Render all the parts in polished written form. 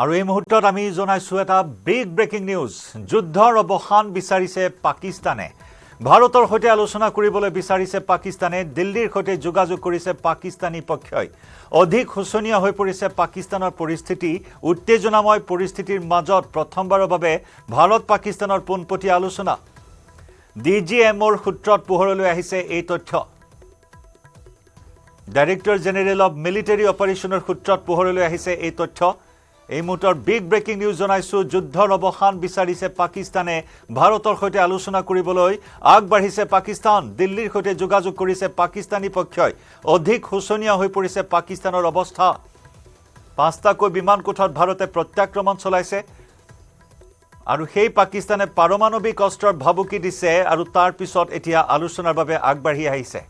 আৰু এই মুহূৰ্তত আমি জনাইছো এটা বিগ ব্ৰেকিং নিউজ যুদ্ধৰ অৱসান বিচাৰিছে পাকিস্তানে ভাৰতৰ সৈতে আলোচনা কৰিবলৈ বিচাৰিছে পাকিস্তানে দিল্লীৰ সৈতে যোগাযোগ কৰিছে পাকিস্তানী পক্ষই অধিক শোচনীয় হৈ পৰিছে পাকিস্তানৰ পৰিস্থিতি উত্তেজনাময় পৰিস্থিতিৰ মাজত প্ৰথমবাৰৰ বাবে ভাৰত পাকিস্তানৰ পোনপটীয়া আলোচনা ডিজিএমৰ সূত্ৰত পোহৰলৈ আহিছে এই তথ্য ডাইৰেক্টৰ জেনেৰেল অফ মিলিটাৰী অপাৰেশ্যনৰ সূত্ৰত পোহৰলৈ আহিছে এই তথ্য এই মুহূৰ্তৰ বিগ ব্ৰেকিং নিউজ জনাইছো যুদ্ধৰ অৱসান বিচাৰিছে পাকিস্তানে ভাৰতৰ সৈতে আলোচনা কৰিবলৈ আগবাঢ়িছে পাকিস্তান দিল্লীৰ সৈতে যোগাযোগ কৰিছে পাকিস্তানী পক্ষই অধিক শোচনীয় হৈ পৰিছে পাকিস্তানৰ অৱস্থা পাঁচটাকৈ বিমান কোঠাত ভাৰতে প্ৰত্যাক্ৰমণ চলাইছে আৰু সেই পাকিস্তানে পাৰমাণৱিক অস্ত্ৰৰ ভাবুকি দিছে আৰু তাৰ পিছত এতিয়া আলোচনাৰ বাবে আগবাঢ়ি আহিছে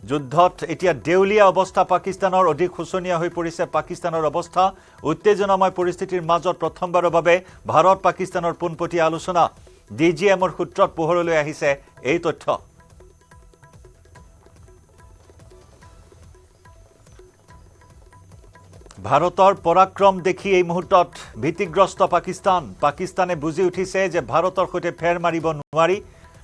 যুদ্ধত এতিয়া দেউলিয়া অৱস্থা পাকিস্তানৰ অধিক শোচনীয় হৈ পৰিছে পাকিস্তানৰ অৱস্থা উত্তেজনাময় পৰিস্থিতিৰ মাজত প্ৰথমবাৰৰ বাবে ভাৰত পাকিস্তানৰ পোনপটীয়া আলোচনা ডিজিএমৰ সূত্ৰত পোহৰলৈ আহিছে এই তথ্য ভাৰতৰ পৰাক্ৰম দেখি এই মুহূৰ্তত ভীতিগ্ৰস্ত পাকিস্তানে বুজি উঠিছে যে ভাৰতৰ সৈতে ফেৰ মাৰিব নোৱাৰি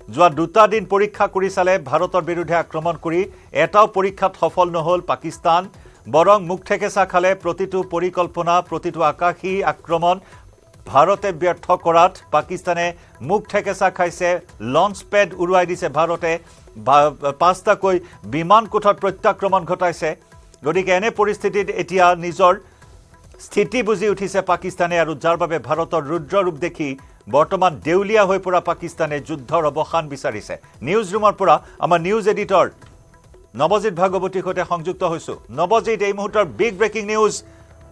যোৱা দুটা দিন পৰীক্ষা কৰি চালে ভাৰতৰ বিৰুদ্ধে আক্ৰমণ কৰি এটাও পৰীক্ষাত সফল নহল পাকিস্তান বৰং মুখ ঠেকেচা খালে প্ৰতিটো পৰিকল্পনা প্ৰতিটো আকাশী আক্ৰমণ ভাৰতে ব্যৰ্থ কৰাত পাকিস্তানে মুখ ঠেকেচা খাইছে লঞ্চ পেড উৰুৱাই দিছে ভাৰতে পাঁচটাকৈ বিমান কোঠাত প্ৰত্যাক্ৰমণ ঘটাইছে গতিকে এনে পৰিস্থিতিত এতিয়া নিজৰ স্থিতি বুজি উঠিছে পাকিস্তানে আৰু যাৰ বাবে ভাৰতৰ ৰুদ্ৰ ৰূপ দেখি বৰ্তমান দেউলিয়া হৈ পৰা পাকিস্তানে যুদ্ধৰ অৱসান বিচাৰিছে নিউজ ৰুমৰ পৰা আমাৰ নিউজ এডিটৰ নৱজিত ভাগৱতীৰ সৈতে সংযুক্ত হৈছো নৱজিত এই মুহূৰ্তৰ বিগ ব্ৰেকিং নিউজ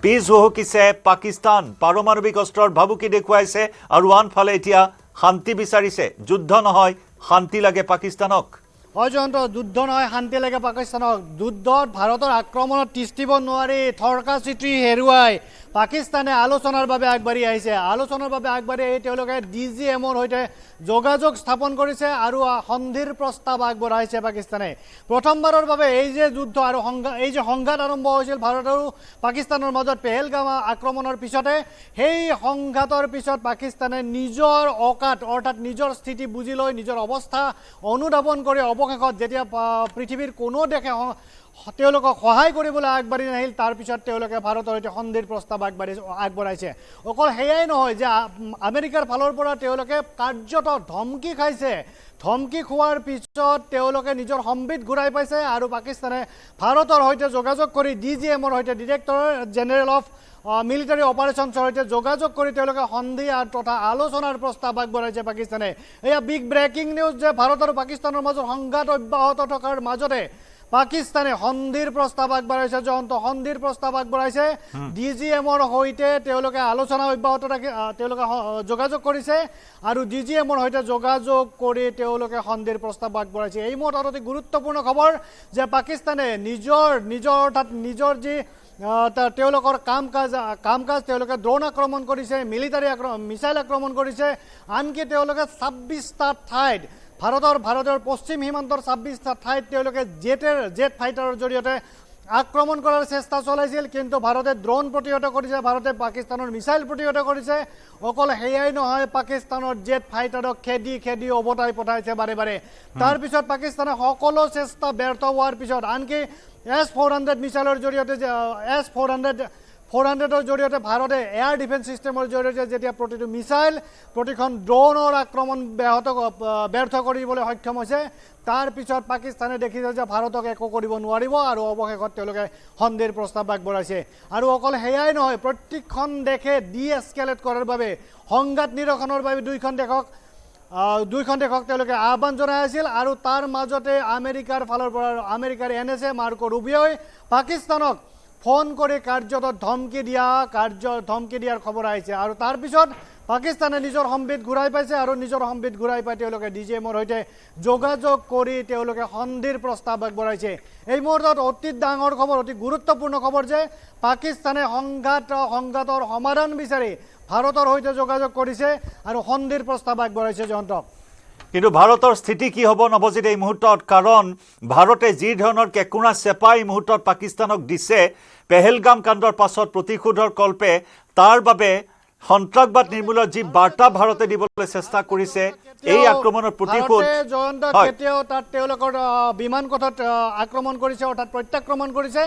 পিছ হুহুকিছে পাকিস্তান পাৰমাণৱিক অস্ত্ৰৰ ভাবুকি দেখুৱাইছে আৰু আনফালে এতিয়া শান্তি বিচাৰিছে যুদ্ধ নহয় শান্তি লাগে পাকিস্তানক অজন্ত যুদ্ধ নহয় শান্তি লাগে পাকিস্তানক যুদ্ধত ভাৰতৰ আক্ৰমণত তিষ্ঠিব নোৱাৰি থৰকা চিঠি হেৰুৱাই পাকিস্তানে আলোচনাৰ বাবে আগবাঢ়ি আহিছে আলোচনাৰ বাবে আগবাঢ়ি আহি তেওঁলোকে ডিজিএমৰ সৈতে যোগাযোগ স্থাপন কৰিছে আৰু সন্ধিৰ প্ৰস্তাৱ আগবঢ়াইছে পাকিস্তানে প্ৰথমবাৰৰ বাবে এই যে যুদ্ধ আৰু এই যে সংঘাত আৰম্ভ হৈছিল ভাৰত আৰু পাকিস্তানৰ মাজত পেহেলগাম আক্ৰমণৰ পিছতে সেই সংঘাতৰ পিছত পাকিস্তানে নিজৰ অকাত অৰ্থাৎ নিজৰ স্থিতি বুজি লৈ নিজৰ অৱস্থা অনুধাৱন কৰি অৱশেষত যেতিয়া পৃথিৱীৰ কোনো দেশে তেওঁলোকক সহায় কৰিবলৈ আগবাঢ়ি নাহিল তাৰ পিছত তেওঁলোকে ভাৰতৰ সৈতে সন্ধিৰ প্ৰস্তাৱ আগবঢ়াইছে অকল সেয়াই নহয় যে আমেৰিকাৰ ফালৰ পৰা তেওঁলোকে কাৰ্যত ধমকি খাইছে ধমকি খোৱাৰ পিছত তেওঁলোকে নিজৰ সম্বিত ঘূৰাই পাইছে আৰু পাকিস্তানে ভাৰতৰ সৈতে যোগাযোগ কৰি ডিজিএমৰ সৈতে ডিৰেক্টৰ জেনেৰেল অফ মিলিটাৰী অপাৰেশ্যনছৰ সৈতে যোগাযোগ কৰি তেওঁলোকে সন্ধি তথা আলোচনাৰ প্ৰস্তাৱ আগবঢ়াইছে পাকিস্তানে এয়া বিগ ব্ৰেকিং নিউজ যে ভাৰত আৰু পাকিস্তানৰ মাজত সংঘাত অব্যাহত থকাৰ মাজতে পাকিস্তানে সন্ধিৰ প্ৰস্তাৱ আগবঢ়াইছে জয়ন্ত সন্ধিৰ প্ৰস্তাৱ আগবঢ়াইছে ডিজিএমৰ সৈতে তেওঁলোকে আলোচনা অব্যাহত ৰাখি তেওঁলোকে যোগাযোগ কৰিছে আৰু ডিজিএমৰ সৈতে যোগাযোগ কৰি তেওঁলোকে সন্ধিৰ প্ৰস্তাৱ আগবঢ়াইছে এই মুহূৰ্তত অতি গুৰুত্বপূৰ্ণ খবৰ যে পাকিস্তানে নিজৰ অৰ্থাৎ নিজৰ যি তেওঁলোকৰ কাম কাজ তেওঁলোকে ড্ৰোন আক্ৰমণ কৰিছে মিলিটাৰী মিছাইল আক্ৰমণ কৰিছে আনকি তেওঁলোকে 26টা ঠাইত ভাৰতৰ পশ্চিম সীমান্তৰ 26টা ঠাইত তেওঁলোকে জেট ফাইটাৰৰ জৰিয়তে আক্ৰমণ কৰাৰ চেষ্টা চলাইছিল কিন্তু ভাৰতে ড্ৰোন প্ৰতিহত কৰিছে ভাৰতে পাকিস্তানৰ মিছাইল প্ৰতিহত কৰিছে অকল সেয়াই নহয় পাকিস্তানৰ জেট ফাইটাৰক খেদি অৱতাই পঠাইছে বাৰে তাৰ পিছত পাকিস্তানে সকলো চেষ্টা ব্যৰ্থ হোৱাৰ পিছত আনকি S-400 মিছাইলৰ জৰিয়তে S-400ৰ জৰিয়তে ভাৰতে এয়াৰ ডিফেন্স সিস্টেমৰ জৰিয়তে যেতিয়া প্ৰতিটো মিছাইল প্ৰতিখন ড্ৰোনৰ আক্ৰমণ ব্যৰ্থ কৰিবলৈ সক্ষম হৈছে তাৰ পিছত পাকিস্তানে দেখিছে যে ভাৰতক একো কৰিব নোৱাৰিব আৰু অৱশেষত তেওঁলোকে সন্ধিৰ প্ৰস্তাৱ আগবঢ়াইছে আৰু অকল সেয়াই নহয় প্ৰত্যেকখন দেশে ডিএস্কেলেট কৰাৰ বাবে সংঘাত নিৰসনৰ বাবে দুইখন দেশক তেওঁলোকে আহ্বান জনাই আছিল আৰু তাৰ মাজতে আমেৰিকাৰ ফালৰ পৰা আমেৰিকাৰ NSA মাৰ্কো ৰুবিঅই পাকিস্তানক ফোন কৰি কাৰ্যত ধমকি দিয়াৰ খবৰ আহিছে আৰু তাৰ পিছত পাকিস্তানে নিজৰ সম্বিত ঘূৰাই পাইছে আৰু নিজৰ সম্বিত ঘূৰাই পাই তেওঁলোকে ডিজিএমৰ সৈতে যোগাযোগ কৰি তেওঁলোকে সন্ধিৰ প্ৰস্তাৱ আগবঢ়াইছে এই মুহূৰ্তত অতি ডাঙৰ খবৰ অতি গুৰুত্বপূৰ্ণ খবৰ যে পাকিস্তানে সংঘাতৰ সমাধান বিচাৰি ভাৰতৰ সৈতে যোগাযোগ কৰিছে আৰু সন্ধিৰ প্ৰস্তাৱ আগবঢ়াইছে জয়ন্ত কিন্তু ভাৰতৰ স্থিতি কি হ'ব নৱজিত এই মুহূৰ্তত কাৰণ ভাৰতে যি ধৰণৰ কেকুৰা চেপা এই মুহূৰ্তত পাকিস্তানক দিছে পেহেলগাম কাণ্ডৰ পাছত প্ৰতিশোধৰ কল্পে তাৰ বাবে সন্ত্ৰাসবাদ নিৰ্মূলৰ যি বাৰ্তা ভাৰতে দিবলৈ চেষ্টা কৰিছে এই আক্ৰমণৰ প্ৰতিশোধ জয়ন্ত কেতিয়াও তাত তেওঁলোকৰ বিমান কথত আক্ৰমণ কৰিছে অৰ্থাৎ প্ৰত্যাক্ৰমণ কৰিছে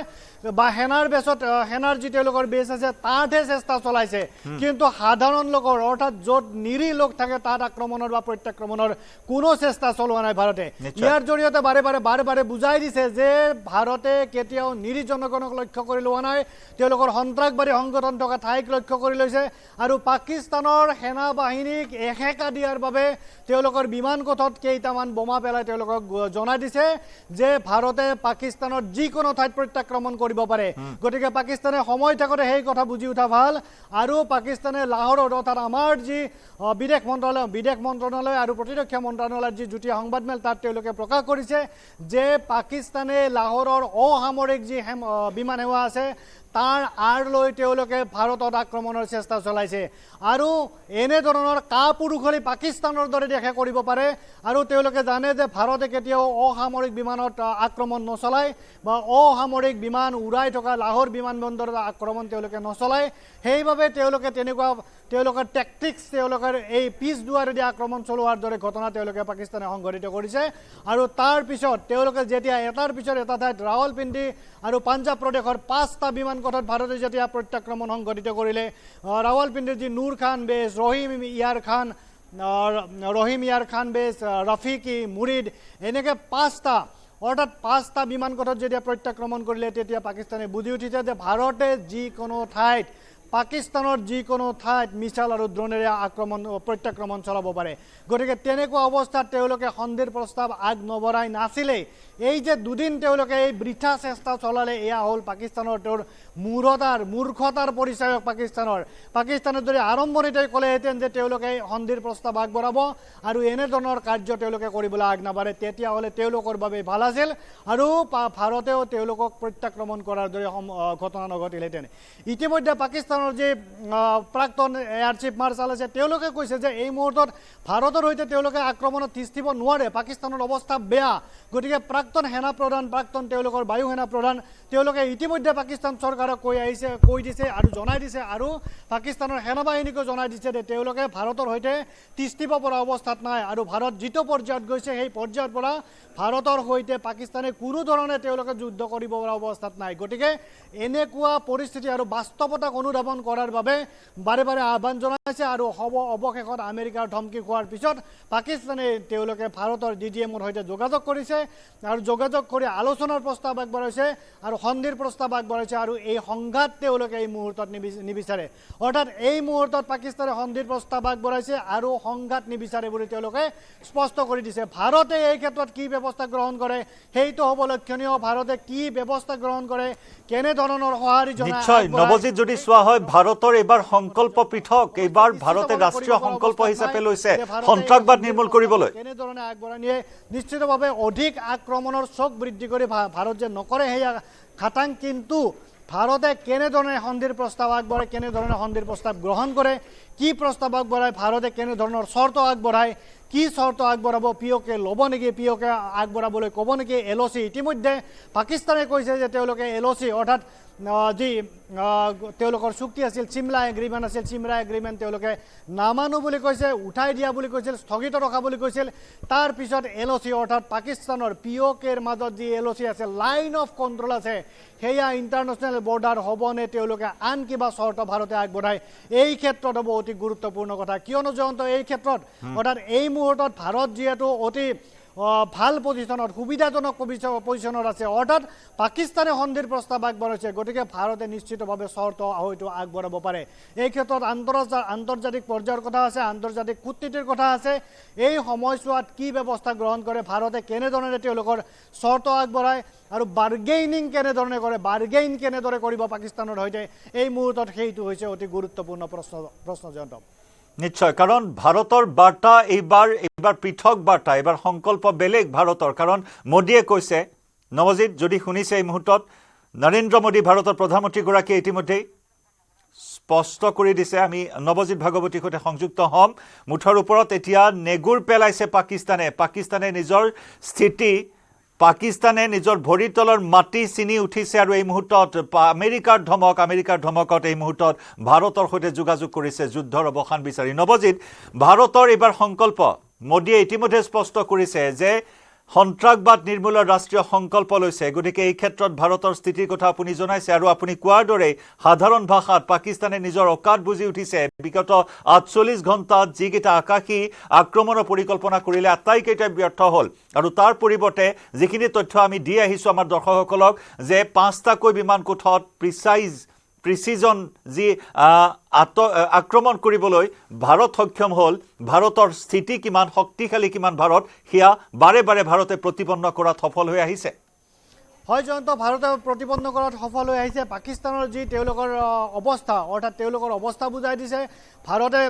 বা সেনাৰ বেছত সেনাৰ যি তেওঁলোকৰ বেছ আছে তাতহে চেষ্টা চলাইছে কিন্তু সাধাৰণ লোকৰ অৰ্থাৎ য'ত নিৰীহ লোক থাকে তাত আক্ৰমণৰ বা প্ৰত্যাক্ৰমণৰ কোনো চেষ্টা চলোৱা নাই ভাৰতে ইয়াৰ জৰিয়তে বাৰে বাৰে বুজাই দিছে যে ভাৰতে কেতিয়াও নিৰীহ জনগণক লক্ষ্য কৰি লোৱা নাই তেওঁলোকৰ সন্ত্ৰাসবাদী সংগঠন থকা ঠাইক লক্ষ্য কৰি লৈছে আৰু পাকিস্তানৰ সেনা বাহিনীক এশেকা দিয়াৰ বাবে তেওঁলোকৰ বিমান কথত কেইটামান বোমা পেলাই তেওঁলোকক জনাই দিছে যে ভাৰতে পাকিস্তানৰ যিকোনো ঠাইত প্ৰত্যাক্ৰমণ কৰিব পাৰে গতিকে পাকিস্তানে সময় থাকোতে সেই কথা বুজি উঠা ভাল আৰু পাকিস্তানে লাহোৰত অৰ্থাৎ আমাৰ যি বিদেশ মন্ত্ৰণালয় আৰু প্ৰতিৰক্ষা মন্ত্ৰণালয়ৰ যি যুটীয়া সংবাদমেল তাত তেওঁলোকে প্ৰকাশ কৰিছে যে পাকিস্তানে লাহোৰৰ অসামৰিক যি বিমান সেৱা আছে তাৰ আঁৰ লৈ তেওঁলোকে ভাৰতত আক্ৰমণৰ চেষ্টা চলাইছে আৰু এনেধৰণৰ কাপুৰুষালি পাকিস্তানৰ দৰে দেশে কৰিব পাৰে আৰু তেওঁলোকে জানে যে ভাৰতে কেতিয়াও অসামৰিক বিমানত আক্ৰমণ নচলায় বা অসামৰিক বিমান উৰাই থকা লাহোৰ বিমানবন্দৰত আক্ৰমণ তেওঁলোকে নচলায় সেইবাবে তেওঁলোকে তেনেকুৱা তেওঁলোকৰ টেকটিক্স তেওঁলোকৰ এই পিছ দুৱাৰেদি আক্ৰমণ চলোৱাৰ দৰে ঘটনা তেওঁলোকে পাকিস্তানে সংঘটিত কৰিছে আৰু তাৰ পিছত তেওঁলোকে যেতিয়া এটাৰ পিছত এটা ঠাইত ৰাৱলপিণ্ডি আৰু পাঞ্জাৱ প্ৰদেশৰ 5টা বিমান কথত ভাৰতে যেতিয়া প্ৰত্যাক্ৰমণ সংঘটিত কৰিলে ৰাৱলপিণ্ডিৰ যি নুৰ খান বেছ ৰহিম ইয়াৰ খান বেছ ৰফিকি মুৰিদ এনেকৈ 5টা অৰ্থাৎ 5টা বিমান কথত যেতিয়া প্ৰত্যাক্ৰমণ কৰিলে তেতিয়া পাকিস্তানে বুজি উঠিছে যে ভাৰতে যিকোনো ঠাইত পাকিস্তানৰ যিকোনো ঠাইত মিছাইল আৰু ড্ৰোনেৰে প্ৰত্যাক্ৰমণ চলাব পাৰে গতিকে তেনেকুৱা অৱস্থাত তেওঁলোকে সন্ধিৰ প্ৰস্তাৱ আগ নবঢ়াই নাছিলেই এই যে দুদিন তেওঁলোকে এই বৃথা চেষ্টা চলালে এয়া হ'ল পাকিস্তানৰ তেওঁৰ মূৰ্খতাৰ পৰিচয়ক পাকিস্তানে যদি আৰম্ভণিতে ক'লেহেঁতেন যে তেওঁলোকে সন্ধিৰ প্ৰস্তাৱ আগবঢ়াব আৰু এনেধৰণৰ কাৰ্য তেওঁলোকে কৰিবলৈ আগ নাবাঢ়ে তেতিয়াহ'লে তেওঁলোকৰ বাবে ভাল আছিল আৰু ভাৰতেও তেওঁলোকক প্ৰত্যাক্ৰমণ কৰাৰ দৰে ঘটনা নঘটিলহেঁতেন ইতিমধ্যে পাকিস্তানৰ যি প্ৰাক্তন এয়াৰ চিফ মাৰ্শ্বাল আছে তেওঁলোকে কৈছে যে এই মুহূৰ্তত ভাৰতৰ সৈতে তেওঁলোকে আক্ৰমণত তিষ্ঠিব নোৱাৰে পাকিস্তানৰ অৱস্থা বেয়া গতিকে প্ৰাক্তন সেনা প্ৰধান প্ৰাক্তন তেওঁলোকৰ বায়ু সেনা প্ৰধান তেওঁলোকে ইতিমধ্যে পাকিস্তান চৰকাৰক কৈ দিছে আৰু জনাই দিছে আৰু পাকিস্তানৰ সেনা বাহিনীকো জনাই দিছে যে তেওঁলোকে ভাৰতৰ সৈতে তিষ্ঠিব পৰা অৱস্থাত নাই আৰু ভাৰত যিটো পৰ্যায়ত গৈছে সেই পৰ্যায়ৰ পৰা ভাৰতৰ সৈতে পাকিস্তানে কোনো ধৰণে তেওঁলোকে যুদ্ধ কৰিব পৰা অৱস্থাত নাই গতিকে এনেকুৱা পৰিস্থিতি আৰু বাস্তৱতাক অনুধাৱন কৰাৰ বাবে বাৰে আহ্বান জনাইছে আৰু অৱশেষত আমেৰিকাৰ ধমকি খোৱাৰ পিছত পাকিস্তানে তেওঁলোকে ভাৰতৰ DDMৰ সৈতে যোগাযোগ কৰিছে আৰু যোগাযোগ কৰি আলোচনাৰ প্ৰস্তাৱ আগবঢ়াইছে আৰু সন্ধিৰ প্ৰস্তাৱ আগবঢ়াইছে আৰু এই সংঘাত তেওঁলোকে এই মুহূৰ্তত নিবিচাৰে অৰ্থাৎ এই মুহূৰ্তত পাকিস্তানে সন্ধিৰ প্ৰস্তাৱ আগবঢ়াইছে আৰু সংঘাত নিবিচাৰে বুলি তেওঁলোকে স্পষ্ট কৰি দিছে ভাৰতে এই ক্ষেত্ৰত কি ব্যৱস্থা গ্ৰহণ কৰে সেইটো হ'ব লক্ষণীয় ভাৰতে কি ব্যৱস্থা গ্ৰহণ কৰে কেনে ধৰণৰ সঁহাৰি জনায় নিশ্চয় নৱজিৎ যদি চোৱা হয় ভাৰতৰ এইবাৰ সংকল্প পৃথক এইবাৰ ভাৰতে ৰাষ্ট্ৰীয় সংকল্প হিচাপে লৈছে সন্ত্ৰাসবাদ নিৰ্মূল কৰিবলৈ কেনে ধৰণে আগবঢ়াই নিয়ে নিশ্চিতভাৱে অধিক আক্ৰমণৰ চক বৃদ্ধি কৰি ভাৰত যে নকৰে সেই খাটাং কিন্তু ভাৰতে কেনেধৰণে সন্ধিৰ প্ৰস্তাৱ আগবঢ়ায় কেনেধৰণে সন্ধিৰ প্ৰস্তাৱ গ্ৰহণ কৰে কি প্ৰস্তাৱ আগবঢ়ায় ভাৰতে কেনেধৰণৰ চৰ্ত আগবঢ়ায় কি চৰ্ত আগবঢ়াব পিঅ'কে ল'ব নেকি পিঅ'কে আগবঢ়াবলৈ ক'ব নেকি LOC ইতিমধ্যে পাকিস্তানে কৈছে যে তেওঁলোকে LOC অৰ্থাৎ যি তেওঁলোকৰ চুক্তি আছিল চিমলা এগ্ৰিমেণ্ট আছিল চিমলা এগ্ৰিমেণ্ট তেওঁলোকে নামানো বুলি কৈছে উঠাই দিয়া বুলি কৈছিল স্থগিত ৰখা বুলি কৈছিল তাৰপিছত LOC অৰ্থাৎ পাকিস্তানৰ POKৰ মাজত যি LOC আছে লাইন অফ কণ্ট্ৰল আছে সেয়া ইণ্টাৰনেশ্যনেল বৰ্ডাৰ হ'বনে তেওঁলোকে আন কিবা চৰ্ত ভাৰতে আগবঢ়ায় এই ক্ষেত্ৰত হ'ব অতি গুৰুত্বপূৰ্ণ কথা কিয়নো জয়ন্ত এই ক্ষেত্ৰত অৰ্থাৎ এই মুহূৰ্তত ভাৰত যিহেতু অতি ভাল পজিশ্যনত সুবিধাজনক পজিশ্যনত আছে অৰ্থাৎ পাকিস্তানে সন্ধিৰ প্ৰস্তাৱ আগবঢ়াইছে গতিকে ভাৰতে নিশ্চিতভাৱে চৰ্ত হয়তো আগবঢ়াব পাৰে এই ক্ষেত্ৰত আন্তৰ্জাতিক পৰ্যায়ৰ কথা আছে আন্তৰ্জাতিক কূটনীতিৰ কথা আছে এই সময়ছোৱাত কি ব্যৱস্থা গ্ৰহণ কৰে ভাৰতে কেনেধৰণে তেওঁলোকৰ চৰ্ত আগবঢ়ায় আৰু বাৰ্গেইনিং কেনেধৰণে কৰে বাৰ্গেইন কেনেদৰে কৰিব পাকিস্তানৰ সৈতে এই মুহূৰ্তত সেইটো হৈছে অতি গুৰুত্বপূৰ্ণ প্ৰশ্ন জয়ন্ত নিশ্চয় কাৰণ ভাৰতৰ বাৰ্তা এইবাৰ পৃথক বাৰ্তা এইবাৰ সংকল্প বেলেগ ভাৰতৰ কাৰণ মোদীয়ে কৈছে নৱজিৎ যদি শুনিছে এই মুহূৰ্তত নৰেন্দ্ৰ মোদী ভাৰতৰ প্ৰধানমন্ত্ৰীগৰাকীয়ে ইতিমধ্যেই স্পষ্ট কৰি দিছে আমি নৱজিৎ ভাগৱতীৰ সৈতে সংযুক্ত হ'ম মুঠৰ ওপৰত এতিয়া নেগুৰ পেলাইছে পাকিস্তানে নিজৰ স্থিতি পাকিস্তানে নিজৰ ভৰিৰ তলৰ মাটি চিনি উঠিছে আৰু এই মুহূৰ্তত আমেৰিকাৰ ধমকত এই মুহূৰ্তত ভাৰতৰ সৈতে যোগাযোগ কৰিছে যুদ্ধৰ অৱসান বিচাৰি। নৱজিৎ, ভাৰতৰ এইবাৰ সংকল্প মোদীয়ে ইতিমধ্যে স্পষ্ট কৰিছে যে সন্ত্ৰাসবাদ নিৰ্মূলৰ ৰাষ্ট্ৰীয় সংকল্প লৈছে। গতিকে এই ক্ষেত্ৰত ভাৰতৰ স্থিতিৰ কথা আপুনি জনাইছে আৰু আপুনি কোৱাৰ দৰে সাধাৰণ ভাষাত পাকিস্তানে নিজৰ অকাত বুজি উঠিছে। বিগত ৪৮ ঘণ্টাত যিকেইটা আকাশী আক্ৰমণৰ পৰিকল্পনা কৰিলে আটাইকেইটাই ব্যৰ্থ হ'ল আৰু তাৰ পৰিৱৰ্তে যিখিনি তথ্য আমি দি আহিছোঁ আমাৰ দৰ্শকসকলক যে ৫টাকৈ বিমান কোঠত প্ৰিচিজন যি আক্ৰমণ কৰিবলৈ ভাৰত সক্ষম হ'ল। ভাৰতৰ স্থিতি কিমান শক্তিশালী কিমান ভাৰত সেয়া বাৰে বাৰে ভাৰতে প্ৰতিপন্ন কৰাত সফল হৈ আহিছে। হয় জয়ন্ত, ভাৰতে প্ৰতিপন্ন কৰাত সফল হৈ আহিছে। পাকিস্তানৰ যি তেওঁলোকৰ অৱস্থা অৰ্থাৎ তেওঁলোকৰ অৱস্থা বুজাই দিছে। ভাৰতে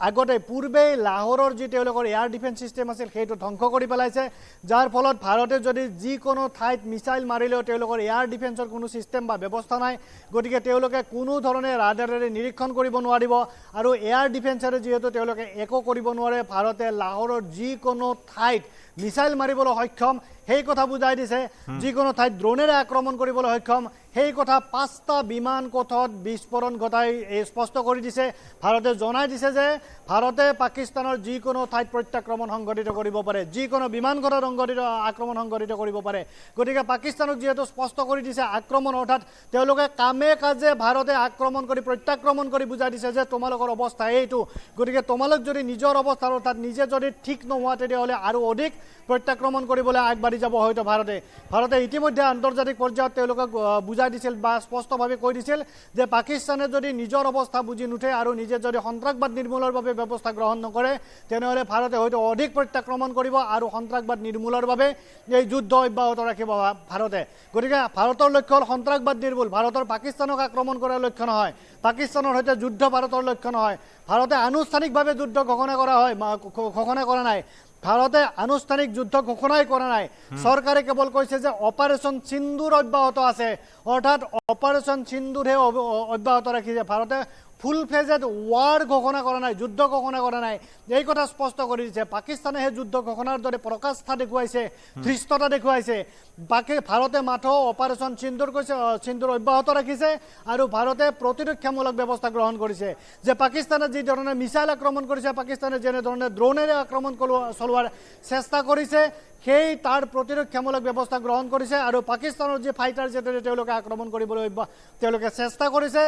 আগতে পূৰ্বেই লাহোৰৰ যি তেওঁলোকৰ এয়াৰ ডিফেন্স ছিষ্টেম আছিল সেইটো ধ্বংস কৰি পেলাইছে, যাৰ ফলত ভাৰতে যদি যিকোনো ঠাইত মিছাইল মাৰিলেও তেওঁলোকৰ এয়াৰ ডিফেন্সৰ কোনো ছিষ্টেম বা ব্যৱস্থা নাই। গতিকে তেওঁলোকে কোনো ধৰণে ৰাডাৰেৰে নিৰীক্ষণ কৰিব নোৱাৰিব আৰু এয়াৰ ডিফেন্সেৰে যিহেতু তেওঁলোকে একো কৰিব নোৱাৰে, ভাৰতে লাহোৰৰ যিকোনো ঠাইত মিছাইল মাৰিবলৈ সক্ষম সেই কথা বুজাই দিছে। যিকোনো ঠাইত ড্ৰোনেৰে আক্ৰমণ কৰিবলৈ সক্ষম সেই কথা ৫টা বিমান কোঠত বিস্ফোৰণ ঘটাই স্পষ্ট কৰি দিছে। ভাৰতে জনাই দিছে যে ভাৰতে পাকিস্তানৰ যিকোনো ঠাইত প্ৰত্যাক্ৰমণ সংঘটিত কৰিব পাৰে, যিকোনো বিমান কোঠত আক্ৰমণ সংঘটিত কৰিব পাৰে। গতিকে পাকিস্তানক যিহেতু স্পষ্ট কৰি দিছে আক্ৰমণ, অৰ্থাৎ তেওঁলোকে কামে কাজে ভাৰতে আক্ৰমণ কৰি প্ৰত্যাক্ৰমণ কৰি বুজাই দিছে যে তোমালোকৰ অৱস্থা এইটো। গতিকে তোমালোক যদি নিজৰ অৱস্থা অৰ্থাৎ নিজে যদি ঠিক নোহোৱা তেতিয়াহ'লে আৰু অধিক প্ৰত্যাক্ৰমণ কৰিবলৈ আগবাঢ়ি যাব হয়তো ভাৰতে ইতিমধ্যে আন্তৰ্জাতিক পৰ্যায়ত তেওঁলোকক বুজাই দিছিল বা স্পষ্টভাৱে কৈ দিছিল যে পাকিস্তানে যদি নিজৰ অৱস্থা বুজি নুঠে আৰু নিজে যদি সন্ত্ৰাসবাদ নিৰ্মূলৰ বাবে ব্যৱস্থা গ্ৰহণ নকৰে তেনেহ'লে ভাৰতে হয়তো অধিক প্ৰত্যাক্ৰমণ কৰিব আৰু সন্ত্ৰাসবাদ নিৰ্মূলৰ বাবে এই যুদ্ধ অব্যাহত ৰাখিব ভাৰতে। গতিকে ভাৰতৰ লক্ষ্য হ'ল সন্ত্ৰাসবাদ নিৰ্মূল। ভাৰতৰ পাকিস্তানক আক্ৰমণ কৰাৰ লক্ষ্য নহয়, পাকিস্তানৰ সৈতে যুদ্ধ ভাৰতৰ লক্ষ্য নহয়। ভাৰতে আনুষ্ঠানিকভাৱে যুদ্ধ ঘোষণা কৰা নাই। ভাৰতে আনুষ্ঠানিক যুদ্ধ ঘোষণাই কৰা নাই। চৰকাৰে কেৱল কৈছে যে অপাৰেশ্যন সিন্দুৰ অব্যাহত আছে, অৰ্থাৎ অপাৰেশ্যন সিন্দুৰহে অব্যাহত ৰাখিছে। ভাৰতে ফুল ফ্লেজেড ৱাৰ ঘোষণা কৰা নাই, যুদ্ধ ঘোষণা কৰা নাই। এই কথা স্পষ্ট কৰি দিছে। পাকিস্তানে সেই যুদ্ধ ঘোষণাৰ দৰে প্ৰকাশতা দেখুৱাইছে, ধৃষ্টতা দেখুৱাইছে। ভাৰতে মাথো অপাৰেশ্যন সিন্দুৰ অব্যাহত ৰাখিছে আৰু ভাৰতে প্ৰতিৰক্ষামূলক ব্যৱস্থা গ্ৰহণ কৰিছে। যে পাকিস্তানে যি ধৰণে মিছাইল আক্ৰমণ কৰিছে, পাকিস্তানে যেনেধৰণে ড্ৰোনেৰে আক্ৰমণ চলোৱাৰ চেষ্টা কৰিছে সেই তাৰ প্ৰতিৰক্ষামূলক ব্যৱস্থা গ্ৰহণ কৰিছে আৰু পাকিস্তানৰ যি ফাইটাৰ জেটেৰে তেওঁলোকে আক্ৰমণ কৰিবলৈ তেওঁলোকে চেষ্টা কৰিছে।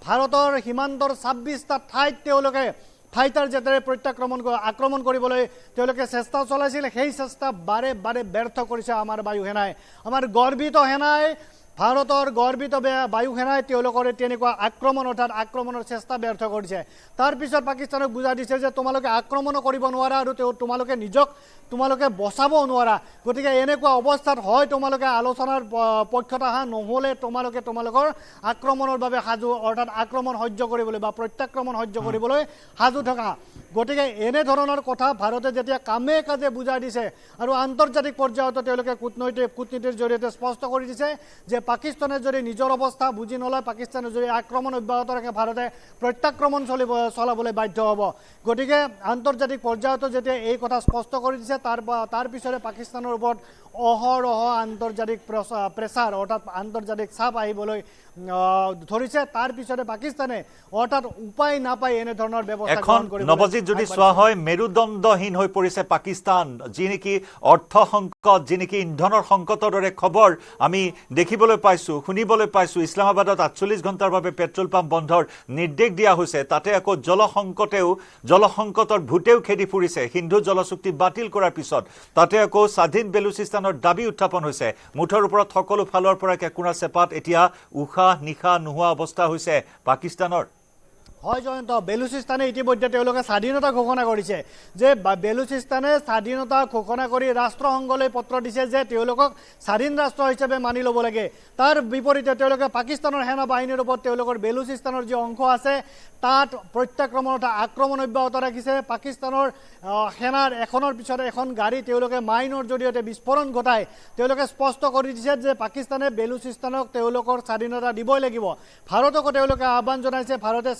ভাৰতৰ সীমান্তৰ ২৬টা ঠাইত তেওঁলোকে ফাইটাৰ জেটেৰে আক্ৰমণ কৰিবলৈ তেওঁলোকে চেষ্টা চলাইছিল। সেই চেষ্টা বাৰে বাৰে ব্যৰ্থ কৰিছে আমাৰ বায়ু সেনাই। আমাৰ গৰ্বিত সেনাই, ভাৰতৰ গৰ্বিত বায়ু সেনাই তেওঁলোকৰ তেনেকুৱা আক্ৰমণ অৰ্থাৎ আক্ৰমণৰ চেষ্টা ব্যৰ্থ কৰিছে। তাৰপিছত পাকিস্তানক বুজাই দিছে যে তোমালোকে আক্ৰমণো কৰিব নোৱাৰা আৰু তোমালোকে বচাবও নোৱাৰা। গতিকে এনেকুৱা অৱস্থাত হয় তোমালোকে আলোচনাৰ পক্ষত অহা, নহ'লে তোমালোকৰ আক্ৰমণৰ বাবে সাজু, অৰ্থাৎ আক্ৰমণ সহ্য কৰিবলৈ বা প্ৰত্যাক্ৰমণ সহ্য কৰিবলৈ সাজু থকা। গতিকে এনেধৰণৰ কথা ভাৰতে যেতিয়া কামে কাজে বুজাই দিছে আৰু আন্তৰ্জাতিক পৰ্যায়তো তেওঁলোকে কূটনীতিৰ জৰিয়তে স্পষ্ট কৰি দিছে যে পাকিস্তানে যদি নিজৰ অৱস্থা বুজি নলয়, পাকিস্তানে যদি আক্ৰমণ অব্যাহত ৰাখে, ভাৰতে প্ৰত্যাক্ৰমণ চলাবলৈ বাধ্য হ'ব। গতিকে আন্তৰ্জাতিক পৰ্যায়তো যেতিয়া এই কথা স্পষ্ট কৰি দিছে তাৰ পিছতে পাকিস্তানৰ ওপৰত অহৰহ আন্তৰ্জাতিক প্ৰেছাৰ অৰ্থাৎ আন্তৰ্জাতিক চাপ আহিবলৈ ধৰিছে। তাৰ পিছতে পাকিস্তানে অৰ্থাৎ উপায় নাপাই এনেধৰণৰ ব্যৱস্থা গ্ৰহণ কৰিব। নৱজিৎ, যদি চোৱা হয় মেৰুদণ্ডহীন হৈ পৰিছে পাকিস্তান, যি নেকি অৰ্থ সংকট, যি নেকি ইন্ধনৰ সংকটৰ দৰে খবৰ আমি দেখিবলৈ পাইছোঁ, শুনিবলৈ পাইছোঁ। ইছলামাবাদত ৪৮ ঘণ্টাৰ বাবে পেট্ৰল পাম্প বন্ধৰ নিৰ্দেশ দিয়া হৈছে। তাতে আকৌ জলসংকটৰ ভূতেও খেদি ফুৰিছে। সিন্ধু জল চুক্তি বাতিল কৰাৰ পিছত তাতে আকৌ স্বাধীন বেলুচিস্তানৰ দাবী উত্থাপন হৈছে। মুঠৰ ওপৰত সকলো ফালৰ পৰা কেঁকুৰা চেপাত এতিয়া উশাহ নিশা নোহোৱা অৱস্থা হৈছে পাকিস্তানৰ। হয় জয়ন্ত, বেলুচিস্তানে ইতিমধ্যে তেওঁলোকে স্বাধীনতা ঘোষণা কৰিছে। যে বেলুচিস্তানে স্বাধীনতা ঘোষণা কৰি ৰাষ্ট্ৰসংঘলৈ পত্ৰ দিছে যে তেওঁলোকক স্বাধীন ৰাষ্ট্ৰ হিচাপে মানি ল'ব লাগে। তাৰ বিপৰীতে তেওঁলোকে পাকিস্তানৰ সেনা বাহিনীৰ ওপৰত তেওঁলোকৰ বেলুচিস্তানৰ যি অংশ আছে তাত প্ৰত্যাক্ৰমণ আক্ৰমণ অব্যাহত ৰাখিছে পাকিস্তানৰ সেনাৰ এখনৰ পিছত এখন গাড়ী তেওঁলোকে মাইনৰ জৰিয়তে বিস্ফোৰণ ঘটাই তেওঁলোকে স্পষ্ট কৰি দিছে যে পাকিস্তানে বেলুচিস্তানক তেওঁলোকৰ স্বাধীনতা দিবই লাগিব ভাৰতকো তেওঁলোকে আহ্বান জনাইছে ভাৰতে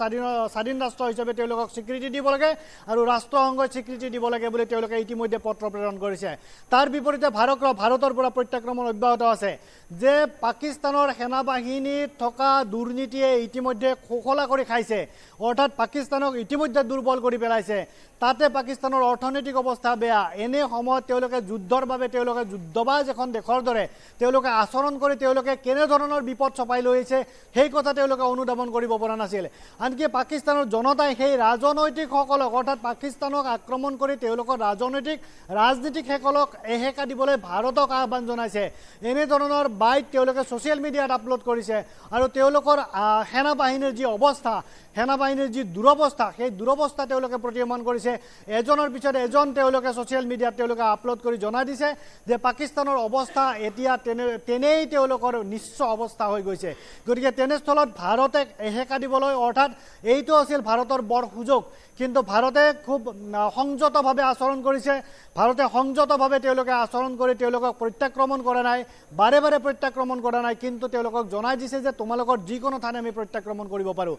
স্বাধীন ৰাষ্ট্ৰ হিচাপে তেওঁলোকক স্বীকৃতি দিব লাগে আৰু ৰাষ্ট্ৰসংঘই স্বীকৃতি দিব লাগে বুলি তেওঁলোকে ইতিমধ্যে পত্ৰ প্ৰেৰণ কৰিছে তাৰ বিপৰীতে ভাৰতৰ পৰা প্ৰত্যাক্ৰমণ অব্যাহত আছে যে পাকিস্তানৰ সেনাবাহিনীত থকা দুৰ্নীতিয়ে ইতিমধ্যে খোখলা কৰি খাইছে অৰ্থাৎ পাকিস্তানক ইতিমধ্যে দুৰ্বল কৰি পেলাইছে তাতে পাকিস্তানৰ অৰ্থনৈতিক অৱস্থা বেয়া এনে সময়ত তেওঁলোকে যুদ্ধৰ বাবে তেওঁলোকে যুদ্ধবাজ এখন দেশৰ দৰে তেওঁলোকে আচৰণ কৰি তেওঁলোকে কেনেধৰণৰ বিপদ চপাই লৈছে সেই কথা তেওঁলোকে অনুধাৱন কৰিব পৰা নাছিল আনকি পাকিস্তানৰ জনতাই সেই ৰাজনৈতিকসকলক অৰ্থাৎ পাকিস্তানক আক্ৰমণ কৰি তেওঁলোকৰ ৰাজনীতিকসকলক এহেকা দিবলৈ ভাৰতক আহ্বান জনাইছে এনেধৰণৰ বাইট তেওঁলোকে ছ'চিয়েল মিডিয়াত আপলোড কৰিছে আৰু তেওঁলোকৰ সেনাবাহিনীৰ যি অৱস্থা সেনাবাহিনীৰ যি দুৰৱস্থা সেই দুৰৱস্থা তেওঁলোকে প্ৰতিমান কৰিছে এজনৰ পিছত এজন তেওঁলোকে ছ'চিয়েল মিডিয়াত তেওঁলোকে আপলোড কৰি জনাই দিছে যে পাকিস্তানৰ অৱস্থা এতিয়া তেনেই তেওঁলোকৰ নিশ্চ অৱস্থা হৈ গৈছে গতিকে তেনেস্থলত ভাৰতে এহেকা দিবলৈ অৰ্থাৎ এইটো আছিল ভাৰতৰ বৰ সুযোগ কিন্তু ভাৰতে খুব সংযতভাৱে আচৰণ কৰিছে ভাৰতে সংযতভাৱে তেওঁলোকে আচৰণ কৰি তেওঁলোকক প্ৰত্যাক্ৰমণ কৰা নাই বাৰে বাৰে প্ৰত্যাক্ৰমণ কৰা নাই কিন্তু তেওঁলোকক জনাই দিছে যে তোমালোকৰ যিকোনো ঠাইত আমি প্ৰত্যাক্ৰমণ কৰিব পাৰোঁ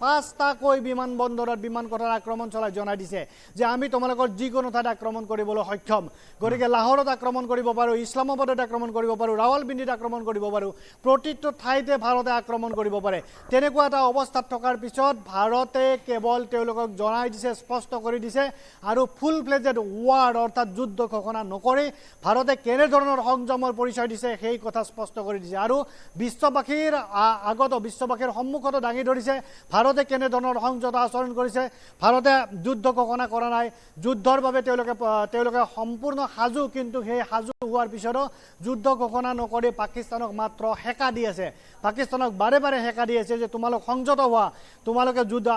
পাঁচটাকৈ বিমানবন্দৰত বিমান কটাৰ আক্ৰমণ চলাই জনাই দিছে যে আমি তোমালোকৰ যিকোনো ঠাইত আক্ৰমণ কৰিবলৈ সক্ষম গতিকে লাহোৰত আক্ৰমণ কৰিব পাৰোঁ ইছলামাবাদত আক্ৰমণ কৰিব পাৰোঁ ৰাৱলপিণ্ডিত আক্ৰমণ কৰিব পাৰোঁ প্ৰতিটো ঠাইতে ভাৰতে আক্ৰমণ কৰিব পাৰে তেনেকুৱা এটা অৱস্থাত থকাৰ পিছত ভাৰতে কেৱল তেওঁলোকক জনাই দিছে স্পষ্ট কৰি দিছে আৰু ফুল ফ্লেজেড ৱাৰ অৰ্থাৎ যুদ্ধ ঘোষণা নকৰি ভাৰতে কেনেধৰণৰ সংযমৰ পৰিচয় দিছে সেই কথা স্পষ্ট কৰি দিছে আৰু বিশ্ববাসীৰ সন্মুখতো দাঙি ধৰিছে ভাৰতে কেনেধৰণৰ সংযত আচৰণ কৰিছে ভাৰতে যুদ্ধ ঘোষণা কৰা নাই যুদ্ধৰ বাবে তেওঁলোকে সম্পূৰ্ণ সাজু কিন্তু সেই সাজু হোৱাৰ পিছতো যুদ্ধ ঘোষণা নকৰি পাকিস্তানক মাত্ৰ হেঁকা দি আছে পাকিস্তানক বাৰে বাৰে হেঁকা দি আছে যে তোমালোক সংযত হোৱা তোমালোকে যুদ্ধ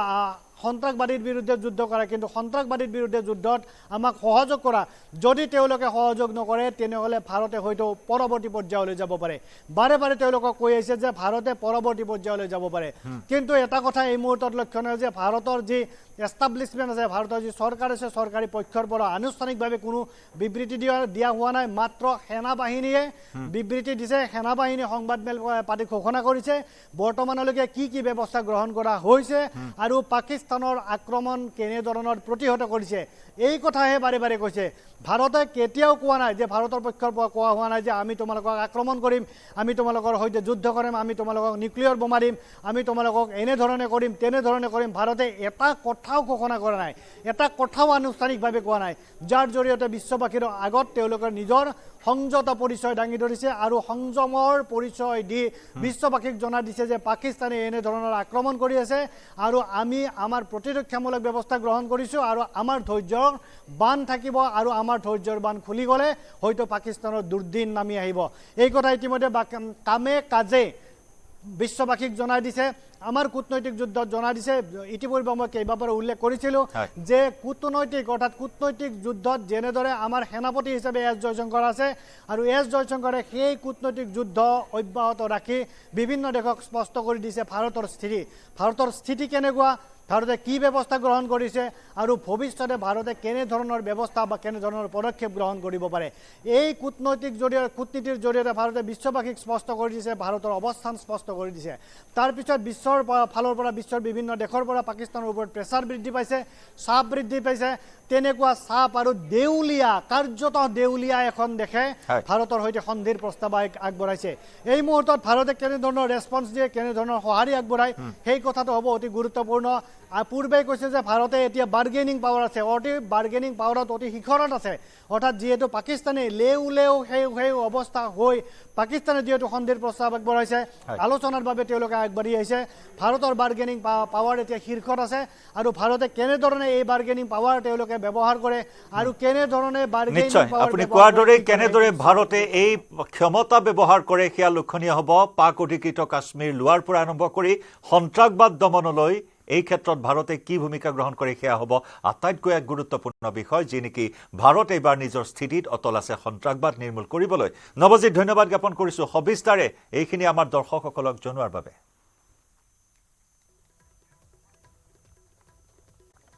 সন্ত্ৰাসবাদীৰ বিৰুদ্ধে যুদ্ধ কৰা কিন্তু সন্ত্ৰাসবাদীৰ বিৰুদ্ধে যুদ্ধত আমাক সহযোগ কৰা যদি তেওঁলোকে সহযোগ নকৰে তেনেহ'লে ভাৰতে হয়তো পৰৱৰ্তী পৰ্যায়লৈ যাব পাৰে বাৰে বাৰে তেওঁলোকক কৈ আহিছে যে ভাৰতে পৰৱৰ্তী পৰ্যায়লৈ যাব পাৰে কিন্তু এটা কথা এই মুহূৰ্তত লক্ষণীয় যে ভাৰতৰ যি এষ্টাব্লিছমেণ্ট আছে ভাৰতৰ যি চৰকাৰ আছে চৰকাৰী পক্ষৰ পৰা আনুষ্ঠানিকভাৱে কোনো বিবৃতি দিয়া হোৱা নাই মাত্ৰ সেনাবাহিনীয়ে বিবৃতি দিছে সেনাবাহিনী সংবাদমেল পাতি ঘোষণা কৰিছে বৰ্তমানলৈকে কি ব্যৱস্থা গ্ৰহণ কৰা হৈছে আৰু পাকিস্তানৰ আক্ৰমণ কেনেধৰণৰ প্ৰতিহত কৰিছে এই কথাহে বাৰে বাৰে কৈছে ভাৰতে কেতিয়াও কোৱা নাই যে ভাৰতৰ পক্ষৰ পৰা কোৱা হোৱা নাই যে আমি তোমালোকক আক্ৰমণ কৰিম আমি তোমালোকৰ সৈতে যুদ্ধ কৰিম আমি তোমালোকক নিউক্লিয়াৰ বোমা দিম আমি তোমালোকক এনেধৰণে কৰিম তেনেধৰণে কৰিম ভাৰতে এটা কথাও ঘোষণা কৰা নাই এটা কথাও আনুষ্ঠানিকভাৱে কোৱা নাই যাৰ জৰিয়তে বিশ্ববাসীৰ আগত তেওঁলোকৰ নিজৰ সংযত পৰিচয় দাঙি ধৰিছে আৰু সংযমৰ পৰিচয় দি বিশ্ববাসীক জনাই দিছে যে পাকিস্তানে এনেধৰণৰ আক্ৰমণ কৰি আছে আৰু আমি আমাৰ প্ৰতিৰক্ষামূলক ব্যৱস্থা গ্ৰহণ কৰিছোঁ আৰু আমাৰ ধৈৰ্যৰ বান্ধ থাকিব আৰু আমাৰ ধৈৰ্যৰ বান্ধ খুলি গ'লে হয়তো পাকিস্তানৰ দুৰ্দিন নামি আহিব এই কথা ইতিমধ্যে কামে কাজে বিশ্ববাসীক জনাই দিছে আমাৰ কূটনৈতিক যুদ্ধত জনাই দিছে ইতিপূৰ্বে মই কেইবাবাৰো উল্লেখ কৰিছিলোঁ যে কূটনৈতিক যুদ্ধত যেনেদৰে আমাৰ সেনাপতি হিচাপে এছ জয়শংকৰ আছে আৰু এছ জয়শংকৰে সেই কূটনৈতিক যুদ্ধ অব্যাহত ৰাখি বিভিন্ন দেশক স্পষ্ট কৰি দিছে ভাৰতৰ স্থিতি কেনেকুৱা ভাৰতে কি ব্যৱস্থা গ্ৰহণ কৰিছে আৰু ভৱিষ্যতে ভাৰতে কেনেধৰণৰ ব্যৱস্থা বা কেনেধৰণৰ পদক্ষেপ গ্ৰহণ কৰিব পাৰে এই কূটনীতিৰ জৰিয়তে ভাৰতে বিশ্ববাসীক স্পষ্ট কৰি দিছে ভাৰতৰ অৱস্থান স্পষ্ট কৰি দিছে তাৰপিছত বিশ্বৰ ফালৰ পৰা বিশ্বৰ বিভিন্ন দেশৰ পৰা পাকিস্তানৰ ওপৰত প্ৰেছাৰ বৃদ্ধি পাইছে চাপ বৃদ্ধি পাইছে তেনেকুৱা চাপ আৰু কাৰ্যতঃ দেউলীয়া এখন দেশে ভাৰতৰ সৈতে সন্ধিৰ প্ৰস্তাৱ আগবঢ়াইছে এই মুহূৰ্তত ভাৰতে কেনেধৰণৰ ৰেছপন্স দিয়ে কেনেধৰণৰ সঁহাৰি আগবঢ়ায় সেই কথাটো হ'ব অতি গুৰুত্বপূৰ্ণ পূৰ্বে কৈছে যে ভাৰতে এতিয়া বাৰ্গেনিং পাৱাৰ আছে বাৰ্গেনিং পাৱাৰত অতি শিখৰত আছে অৰ্থাৎ যিহেতু পাকিস্তানে লেও সেই অৱস্থা হৈ পাকিস্তানে যিহেতু সন্ধিৰ প্ৰস্তাৱ আগবঢ়াইছে আলোচনাৰ বাবে তেওঁলোকে আগবাঢ়ি আহিছে ভাৰতৰ বাৰ্গেনিং পাৱাৰ এতিয়া শীৰ্ষত আছে আৰু ভাৰতে কেনেধৰণে এই বাৰ্গেনিং পাৱাৰ তেওঁলোকে ব্যৱহাৰ কৰে আৰু কেনেধৰণে বাৰ্গেনিং পাৱাৰ আপুনি কোৱাৰ দৰে কেনেদৰে ভাৰতে এই ক্ষমতা ব্যৱহাৰ কৰে সেয়া লক্ষণীয় হ'ব পাক অধিকৃত কাশ্মীৰ লোৱাৰ পৰা আৰম্ভ কৰি সন্ত্ৰাসবাদ দমনলৈ এই ক্ষেত্ৰত ভাৰতে কি ভূমিকা গ্ৰহণ কৰে সেয়া হ'ব আটাইতকৈ এক গুৰুত্বপূৰ্ণ বিষয় যি নেকি ভাৰত এইবাৰ নিজৰ স্থিতিত অটল আছে সন্ত্ৰাসবাদ নিৰ্মূল কৰিবলৈ নৱজিৎ ধন্যবাদ জ্ঞাপন কৰিছোঁ সবিস্তাৰে এইখিনি আমাৰ দৰ্শকসকলক জনোৱাৰ বাবে